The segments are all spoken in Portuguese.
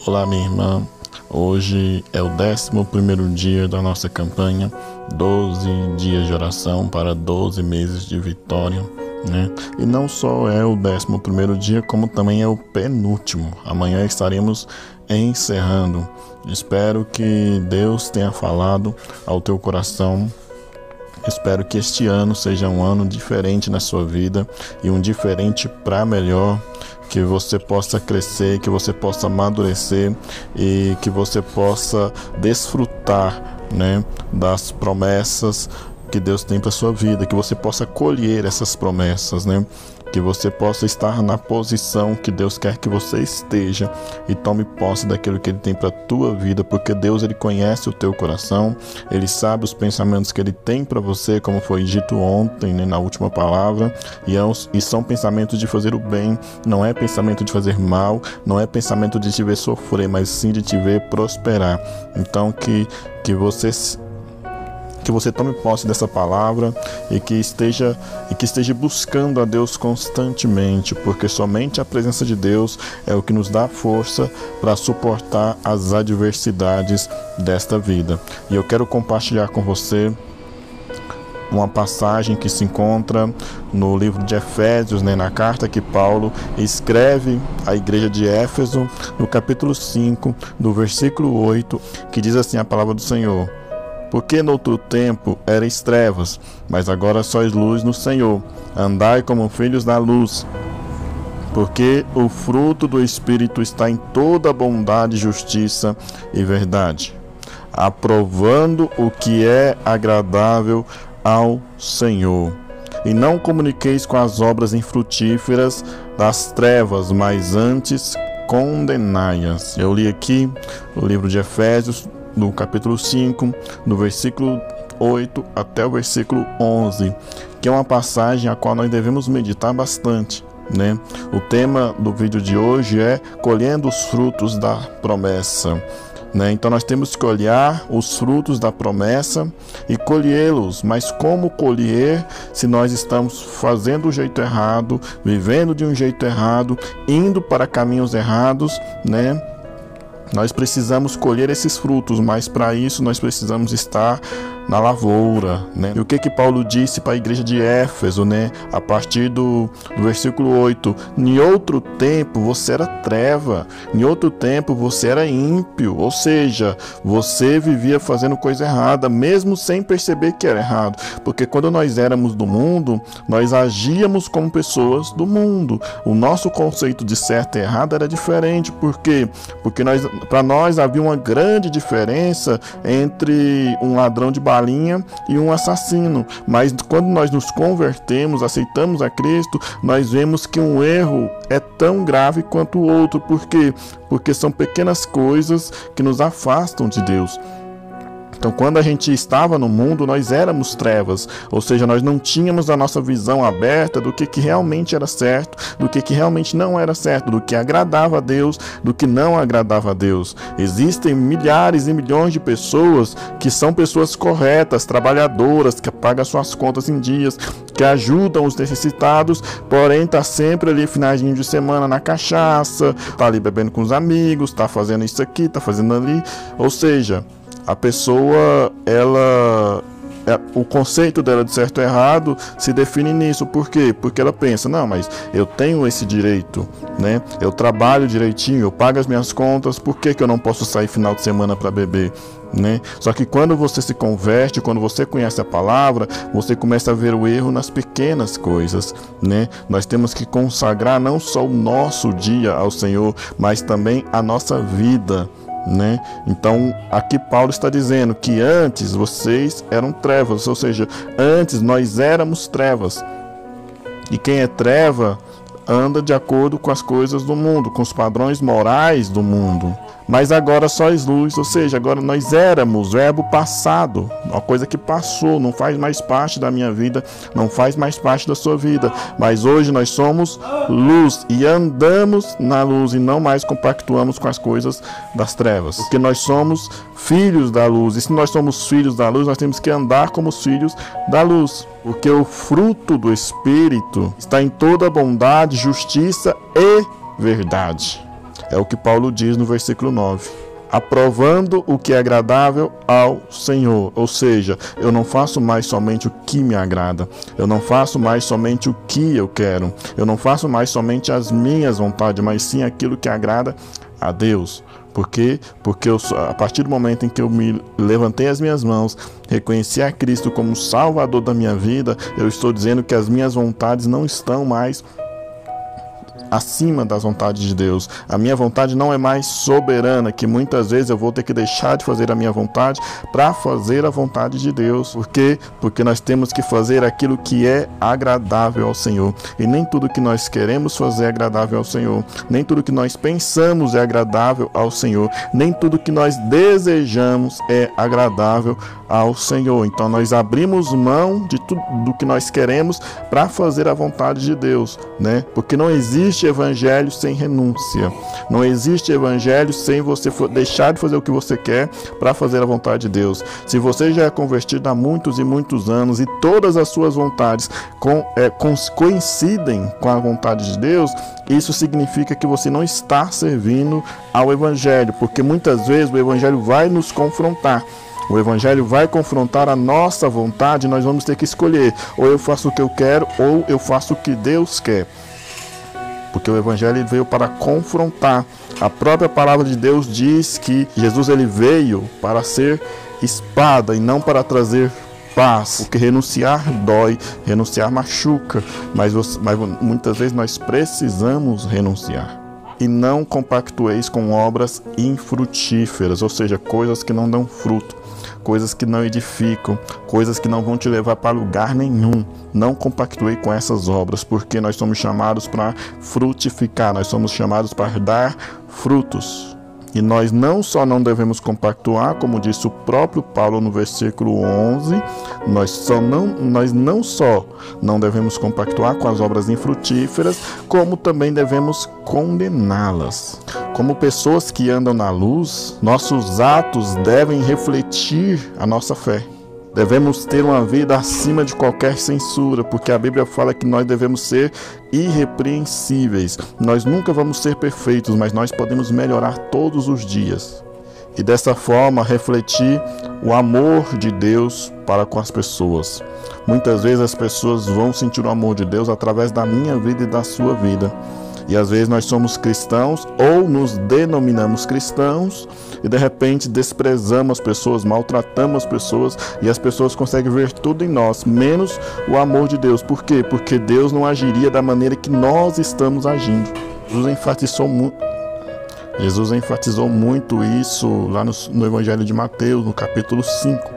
Olá, minha irmã. Hoje é o 11º dia da nossa campanha, 12 dias de oração para 12 meses de vitória, né? E não só é o 11º dia, como também é o penúltimo. Amanhã estaremos encerrando. Espero que Deus tenha falado ao teu coração. Espero que este ano seja um ano diferente na sua vida e um diferente para melhor, que você possa crescer, que você possa amadurecer e que você possa desfrutar, né, das promessas que Deus tem para sua vida, que você possa colher essas promessas, né? Que você possa estar na posição que Deus quer que você esteja e tome posse daquilo que Ele tem para a tua vida, porque Deus, Ele conhece o teu coração, Ele sabe os pensamentos que Ele tem para você, como foi dito ontem, né, na última palavra, e são pensamentos de fazer o bem, não é pensamento de fazer mal, não é pensamento de te ver sofrer, mas sim de te ver prosperar. Então que você tome posse dessa palavra e que esteja buscando a Deus constantemente, porque somente a presença de Deus é o que nos dá força para suportar as adversidades desta vida. E eu quero compartilhar com você uma passagem que se encontra no livro de Efésios, né, na carta que Paulo escreve à igreja de Éfeso, no capítulo 5, do versículo 8, que diz assim a palavra do Senhor: porque noutro tempo erais trevas, mas agora sois luz no Senhor. Andai como filhos da luz. Porque o fruto do Espírito está em toda bondade, justiça e verdade, aprovando o que é agradável ao Senhor. E não comuniqueis com as obras infrutíferas das trevas, mas antes condenai-as. Eu li aqui o livro de Efésios, no capítulo 5, do versículo 8 até o versículo 11, que é uma passagem a qual nós devemos meditar bastante, né? O tema do vídeo de hoje é colhendo os frutos da promessa, né? Então nós temos que olhar os frutos da promessa e colhê-los, mas como colher se nós estamos fazendo do jeito errado, vivendo de um jeito errado, indo para caminhos errados, né? Nós precisamos colher esses frutos, mas para isso nós precisamos estar na lavoura, né? E o que Paulo disse para a igreja de Éfeso, né? A partir do versículo 8: em outro tempo você era treva, em outro tempo você era ímpio, ou seja, você vivia fazendo coisa errada, mesmo sem perceber que era errado, porque quando nós éramos do mundo, nós agíamos como pessoas do mundo. O nosso conceito de certo e errado era diferente. Por quê? Porque para nós havia uma grande diferença entre um ladrão de balinha e um assassino, mas quando nós nos convertemos, aceitamos a Cristo, nós vemos que um erro é tão grave quanto o outro. Por quê? Porque são pequenas coisas que nos afastam de Deus. Então, quando a gente estava no mundo, nós éramos trevas, ou seja, nós não tínhamos a nossa visão aberta do que realmente era certo, do que realmente não era certo, do que agradava a Deus, do que não agradava a Deus. Existem milhares e milhões de pessoas que são pessoas corretas, trabalhadoras, que pagam suas contas em dias, que ajudam os necessitados, porém tá sempre ali finalzinho de semana na cachaça, tá ali bebendo com os amigos, tá fazendo isso aqui, tá fazendo ali, ou seja, a pessoa, o conceito dela de certo e errado se define nisso. Por quê? Porque ela pensa, não, mas eu tenho esse direito, né? Eu trabalho direitinho, eu pago as minhas contas, por que eu não posso sair final de semana para beber, né? Só que quando você se converte, quando você conhece a palavra, você começa a ver o erro nas pequenas coisas, né? Nós temos que consagrar não só o nosso dia ao Senhor, mas também a nossa vida, né? Então aqui Paulo está dizendo que antes vocês eram trevas, ou seja, antes nós éramos trevas, e quem é treva anda de acordo com as coisas do mundo, com os padrões morais do mundo. Mas agora sois luz, ou seja, agora nós éramos, verbo passado, uma coisa que passou, não faz mais parte da minha vida, não faz mais parte da sua vida, mas hoje nós somos luz e andamos na luz e não mais compactuamos com as coisas das trevas, porque nós somos filhos da luz, e se nós somos filhos da luz, nós temos que andar como os filhos da luz, porque o fruto do Espírito está em toda bondade, justiça e verdade. É o que Paulo diz no versículo 9. Aprovando o que é agradável ao Senhor. Ou seja, eu não faço mais somente o que me agrada. Eu não faço mais somente o que eu quero. Eu não faço mais somente as minhas vontades, mas sim aquilo que agrada a Deus. Por quê? Porque a partir do momento em que eu me levantei as minhas mãos, reconheci a Cristo como Salvador da minha vida, eu estou dizendo que as minhas vontades não estão mais acima das vontades de Deus. A minha vontade não é mais soberana, que muitas vezes eu vou ter que deixar de fazer a minha vontade para fazer a vontade de Deus. Por quê? Porque nós temos que fazer aquilo que é agradável ao Senhor. E nem tudo que nós queremos fazer é agradável ao Senhor. Nem tudo que nós pensamos é agradável ao Senhor. Nem tudo que nós desejamos é agradável ao Senhor. Então nós abrimos mão de tudo do que nós queremos para fazer a vontade de Deus, né? Porque não existe evangelho sem renúncia. Não existe evangelho sem você deixar de fazer o que você quer para fazer a vontade de Deus. Se você já é convertido há muitos e muitos anos e todas as suas vontades coincidem com a vontade de Deus, isso significa que você não está servindo ao evangelho, porque muitas vezes o evangelho vai nos confrontar. O evangelho vai confrontar a nossa vontade, nós vamos ter que escolher, ou eu faço o que eu quero, ou eu faço o que Deus quer. Porque o evangelho veio para confrontar. A própria palavra de Deus diz que Jesus ele veio para ser espada e não para trazer paz. Porque renunciar dói, renunciar machuca, mas muitas vezes nós precisamos renunciar. E não compactueis com obras infrutíferas, ou seja, coisas que não dão fruto, coisas que não edificam, coisas que não vão te levar para lugar nenhum. Não compactuei com essas obras, porque nós somos chamados para frutificar, nós somos chamados para dar frutos. E nós não só não devemos compactuar, como disse o próprio Paulo no versículo 11, nós não só não devemos compactuar com as obras infrutíferas, como também devemos condená-las. Como pessoas que andam na luz, nossos atos devem refletir a nossa fé. Devemos ter uma vida acima de qualquer censura, porque a Bíblia fala que nós devemos ser irrepreensíveis. Nós nunca vamos ser perfeitos, mas nós podemos melhorar todos os dias. E dessa forma refletir o amor de Deus para com as pessoas. Muitas vezes as pessoas vão sentir o amor de Deus através da minha vida e da sua vida. E às vezes nós somos cristãos ou nos denominamos cristãos e de repente desprezamos as pessoas, maltratamos as pessoas e as pessoas conseguem ver tudo em nós, menos o amor de Deus. Por quê? Porque Deus não agiria da maneira que nós estamos agindo. Jesus enfatizou muito isso lá no Evangelho de Mateus, no capítulo 5,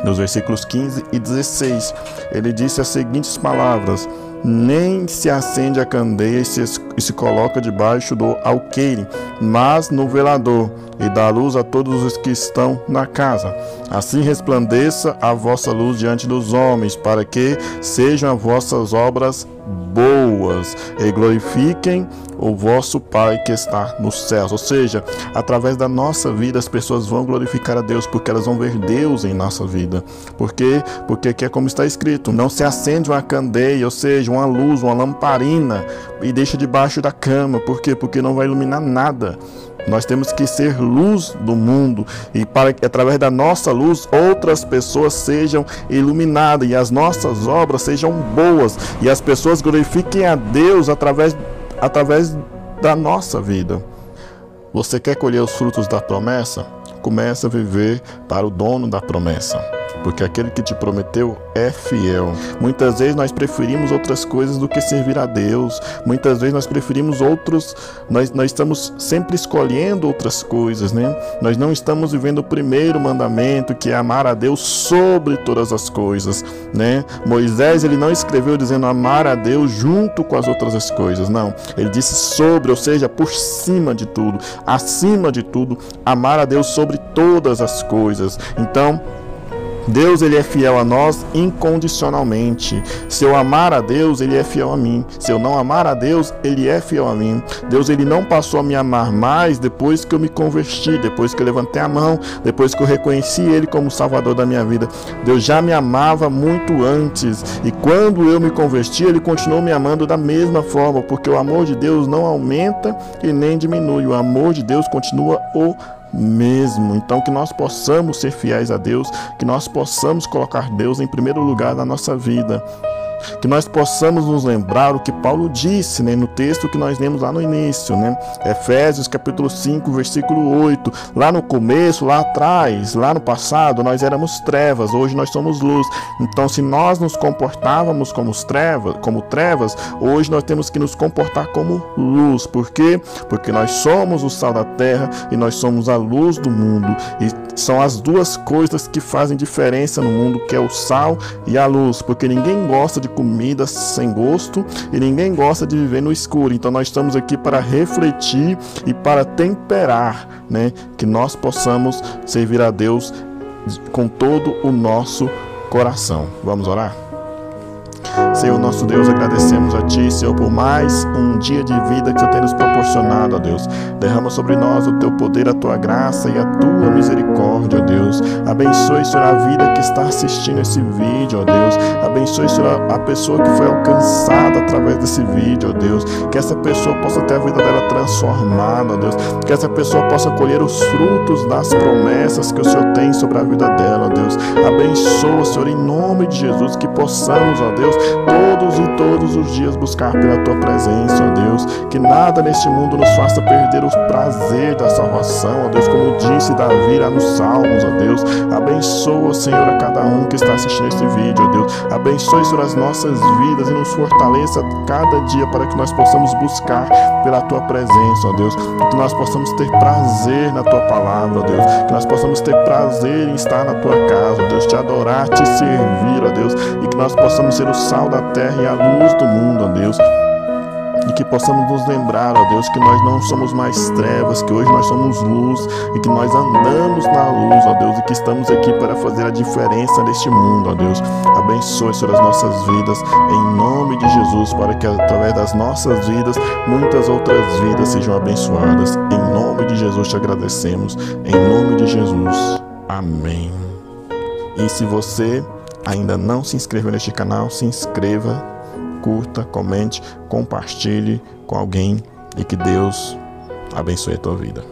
nos versículos 15 e 16. Ele disse as seguintes palavras: nem se acende a candeia e se coloca debaixo do alqueire, mas no velador, e dá luz a todos os que estão na casa. Assim resplandeça a vossa luz diante dos homens, para que sejam as vossas obras boas e glorifiquem o vosso Pai que está nos céus. Ou seja, através da nossa vida as pessoas vão glorificar a Deus, porque elas vão ver Deus em nossa vida. Por quê? Porque é como está escrito: não se acende uma candeia, ou seja, uma luz, uma lamparina, e deixa debaixo da cama. Por quê? Porque não vai iluminar nada. Nós temos que ser luz do mundo, e para que através da nossa luz outras pessoas sejam iluminadas e as nossas obras sejam boas e as pessoas glorifiquem a Deus através da nossa vida. Você quer colher os frutos da promessa? Comece a viver para o dono da promessa, porque aquele que te prometeu é fiel. Muitas vezes nós preferimos outras coisas do que servir a Deus. Muitas vezes nós preferimos outros, nós estamos sempre escolhendo outras coisas, né? Nós não estamos vivendo o primeiro mandamento, que é amar a Deus sobre todas as coisas, né? Moisés, ele não escreveu dizendo amar a Deus junto com as outras coisas, não. Ele disse sobre, ou seja, por cima de tudo, acima de tudo, amar a Deus sobre todas as coisas. Então, Deus, ele é fiel a nós incondicionalmente. Se eu amar a Deus, ele é fiel a mim. Se eu não amar a Deus, ele é fiel a mim. Deus, ele não passou a me amar mais depois que eu me converti, depois que eu levantei a mão, depois que eu reconheci ele como Salvador da minha vida. Deus já me amava muito antes, e quando eu me converti, ele continuou me amando da mesma forma, porque o amor de Deus não aumenta e nem diminui. O amor de Deus continua o mesmo. Então, que nós possamos ser fiéis a Deus, que nós possamos colocar Deus em primeiro lugar na nossa vida, que nós possamos nos lembrar o que Paulo disse, no texto que nós lemos lá no início, Efésios capítulo 5, versículo 8. Lá no começo, lá atrás, lá no passado, nós éramos trevas, hoje nós somos luz. Então, se nós nos comportávamos como trevas, hoje nós temos que nos comportar como luz. Por quê? Porque nós somos o sal da terra e nós somos a luz do mundo. E são as duas coisas que fazem diferença no mundo, que é o sal e a luz, porque ninguém gosta de comida sem gosto e ninguém gosta de viver no escuro. Então nós estamos aqui para refletir e para temperar, que nós possamos servir a Deus com todo o nosso coração. Vamos orar? Senhor nosso Deus, agradecemos a Ti, Senhor, por mais um dia de vida que o Senhor tem nos proporcionado, ó Deus. Derrama sobre nós o Teu poder, a Tua graça e a Tua misericórdia, ó Deus. Abençoe, Senhor, a vida que está assistindo esse vídeo, ó Deus. Abençoe, Senhor, a pessoa que foi alcançada através desse vídeo, ó Deus. Que essa pessoa possa ter a vida dela transformada, ó Deus. Que essa pessoa possa colher os frutos das promessas que o Senhor tem sobre a vida dela, ó Deus. Abençoa, Senhor, em nome de Jesus, que possamos, ó Deus, todos os dias buscar pela Tua presença, ó Deus. Que nada neste mundo nos faça perder o prazer da salvação, ó Deus, como disse Davi lá nos Salmos, ó Deus. Abençoa, Senhor, a cada um que está assistindo este vídeo, ó Deus. Abençoe, Senhor, as nossas vidas e nos fortaleça cada dia para que nós possamos buscar pela Tua presença, ó Deus. Que nós possamos ter prazer na Tua palavra, ó Deus. Que nós possamos ter prazer em estar na Tua casa, ó Deus, te adorar, te servir, ó Deus. E que nós possamos ser o sal da terra e a luz do mundo, ó Deus. E que possamos nos lembrar, ó Deus, que nós não somos mais trevas, que hoje nós somos luz e que nós andamos na luz, ó Deus, e que estamos aqui para fazer a diferença neste mundo, ó Deus. Abençoe, Senhor, as nossas vidas em nome de Jesus, para que através das nossas vidas muitas outras vidas sejam abençoadas. Em nome de Jesus te agradecemos, em nome de Jesus. Amém. E se você ainda não se inscreveu neste canal, se inscreva, curta, comente, compartilhe com alguém e que Deus abençoe a tua vida.